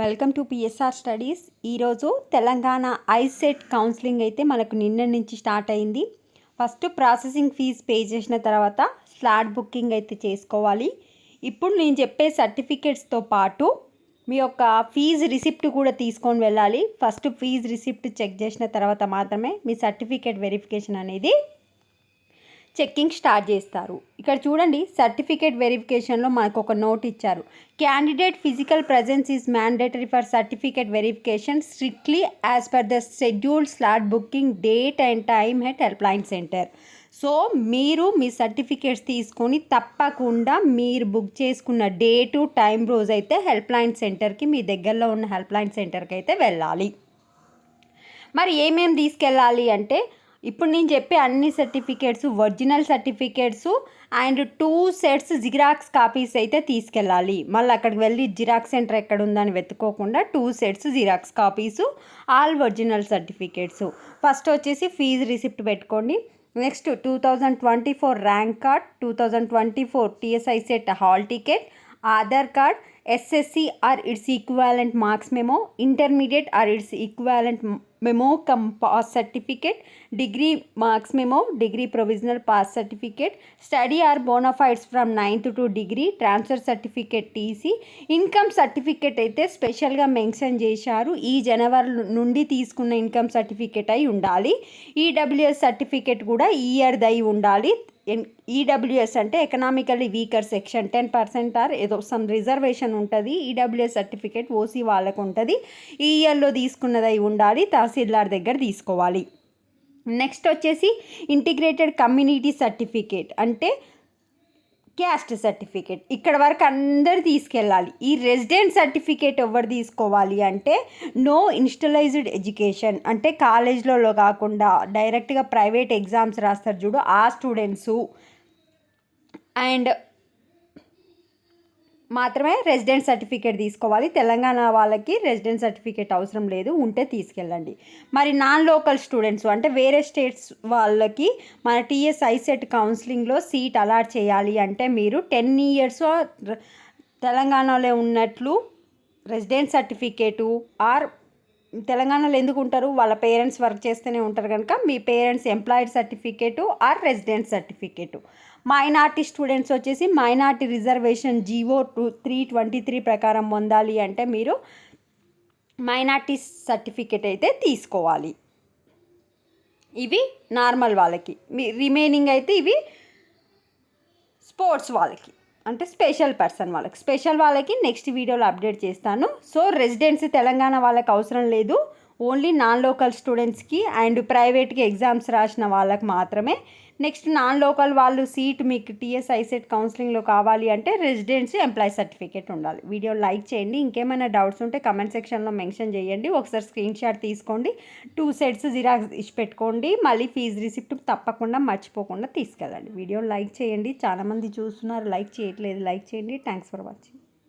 Welcome to PSR studies. ఈరోజు Telangana ICET counselling అయితే మనకు నిన్న నుంచి స్టార్ట్ అయింది. ఫస్ట్ ప్రాసెసింగ్ ఫీజ్ పే చేసిన తర్వాత స్లాట్ బుకింగ్ అయితే చేసుకోవాలి. ఇప్పుడు నేను చెప్పే సర్టిఫికేట్స్తో పాటు మీ యొక్క ఫీజు రిసిప్ట్ కూడా తీసుకొని వెళ్ళాలి. ఫస్ట్ ఫీజు రిసిప్ట్ చెక్ చేసిన తర్వాత మాత్రమే మీ సర్టిఫికేట్ వెరిఫికేషన్ అనేది చెక్కింగ్ స్టార్ట్ చేస్తారు. ఇక్కడ చూడండి, సర్టిఫికేట్ వెరిఫికేషన్లో మనకు ఒక నోట్ ఇచ్చారు. Candidate physical presence is mandatory for certificate verification strictly as per the scheduled slot booking date and time at help line centre. So మీరు మీ సర్టిఫికేట్స్ తీసుకొని తప్పకుండా మీరు బుక్ చేసుకున్న డేటు టైం రోజు అయితే హెల్ప్ లైన్ సెంటర్కి, మీ దగ్గరలో ఉన్న హెల్ప్ లైన్ సెంటర్కి అయితే వెళ్ళాలి. మరి ఏమేమి తీసుకెళ్ళాలి అంటే, ఇప్పుడు నేను చెప్పే అన్ని certificates original certificates and 2 sets xerox copies అయితే తీసుకెళ్ళాలి. మళ్ళీ అక్కడికి వెళ్ళి జిరాక్స్ సెంటర్ ఎక్కడ ఉందని వెతుక్కోకుండా 2 sets xerox copies, all original certificates. First వచ్చేసి ఫీజు రిసిప్ట్ పెట్టుకోండి. Next 2024 rank card, 2024 TS I CET hall ticket, Aadhaar card, SSC or its equivalent marks memo, intermediate or its equivalent memo cum pass certificate, degree marks memo, degree provisional pass certificate, study or bonafides from 9th to degree, transfer certificate TC, income certificate అయితే స్పెషల్గా mention చేశారు. ఈ జనవరి నుండి తీసుకున్న income certificate అయి ఉండాలి. EWS certificate కూడా ఈ ఇయర్ది అయి ఉండాలి. ఈడబ్ల్యూఎస్ అంటే ఎకనామికల్లీ వీకర్ సెక్షన్ 10% ఆర్ ఏదో సమ్ రిజర్వేషన్ ఉంటుంది. ఈడబ్ల్యూఎస్ సర్టిఫికేట్ ఓసీ వాళ్ళకు ఉంటుంది. ఈ ఇయర్లో తీసుకున్నది ఉండాలి. తహసీల్దార్ దగ్గర తీసుకోవాలి. నెక్స్ట్ వచ్చేసి ఇంటిగ్రేటెడ్ కమ్యూనిటీ సర్టిఫికేట్ అంటే క్యాస్ట్ సర్టిఫికేట్. ఇక్కడ వరకు అందరు తీసుకెళ్ళాలి. ఈ రెసిడెంట్ సర్టిఫికేట్ ఎవరు తీసుకోవాలి అంటే, నో ఇన్స్టలైజ్డ్ ఎడ్యుకేషన్ అంటే కాలేజ్లలో కాకుండా డైరెక్ట్గా ప్రైవేట్ ఎగ్జామ్స్ రాస్తారు చూడు, ఆ స్టూడెంట్సు అండ్ మాత్రమే రెసిడెంట్ సర్టిఫికేట్ తీసుకోవాలి. తెలంగాణ వాళ్ళకి రెసిడెంట్ సర్టిఫికేట్ అవసరం లేదు, ఉంటే తీసుకెళ్ళండి. మరి నాన్ లోకల్ స్టూడెంట్స్ అంటే వేరే స్టేట్స్ వాళ్ళకి మన టీఎస్ ఐసెట్ కౌన్సిలింగ్లో సీట్ అలాట్ చేయాలి అంటే మీరు 10 years తెలంగాణలో ఉన్నట్లు రెసిడెంట్ సర్టిఫికేటు ఆర్ తెలంగాణలో ఎందుకు ఉంటారు, వాళ్ళ పేరెంట్స్ వర్క్ చేస్తూనే ఉంటారు కనుక మీ parents employed certificate or resident certificate. Minority students వచ్చేసి మైనార్టీ రిజర్వేషన్ జీవో 323 ప్రకారం పొందాలి అంటే మీరు మైనార్టీ సర్టిఫికేట్ అయితే తీసుకోవాలి. ఇవి నార్మల్ వాళ్ళకి. రిమైనింగ్ అయితే ఇవి స్పోర్ట్స్ వాళ్ళకి అంటే స్పెషల్ పర్సన్ వాళ్ళకి. స్పెషల్ వాళ్ళకి నెక్స్ట్ వీడియోలో అప్డేట్ చేస్తాను. సో రెసిడెన్సీ తెలంగాణ వాళ్ళకి అవసరం లేదు, ఓన్లీ నాన్ లోకల్ స్టూడెంట్స్కి అండ్ ప్రైవేట్కి ఎగ్జామ్స్ రాసిన వాళ్ళకి మాత్రమే. నెక్స్ట్ నాన్ లోకల్ వాళ్ళు సీట్ మీకు టీఎస్ ఐసెట్ కౌన్సిలింగ్లో కావాలి అంటే రెసిడెన్సీ ఎంప్లాయీ సర్టిఫికేట్ ఉండాలి. వీడియో లైక్ చేయండి. ఇంకేమైనా డౌట్స్ ఉంటే కమెంట్ సెక్షన్లో మెన్షన్ చేయండి. ఒకసారి స్క్రీన్ షాట్ తీసుకోండి, 2 sets జిరాక్స్ ఇచ్చి పెట్టుకోండి. మళ్ళీ ఫీజు రిసిప్ట్ తప్పకుండా మర్చిపోకుండా తీసుకెళ్ళండి. వీడియో లైక్ చేయండి. చాలామంది చూస్తున్నారు, లైక్ చేయట్లేదు, లైక్ చేయండి. Thanks for watching.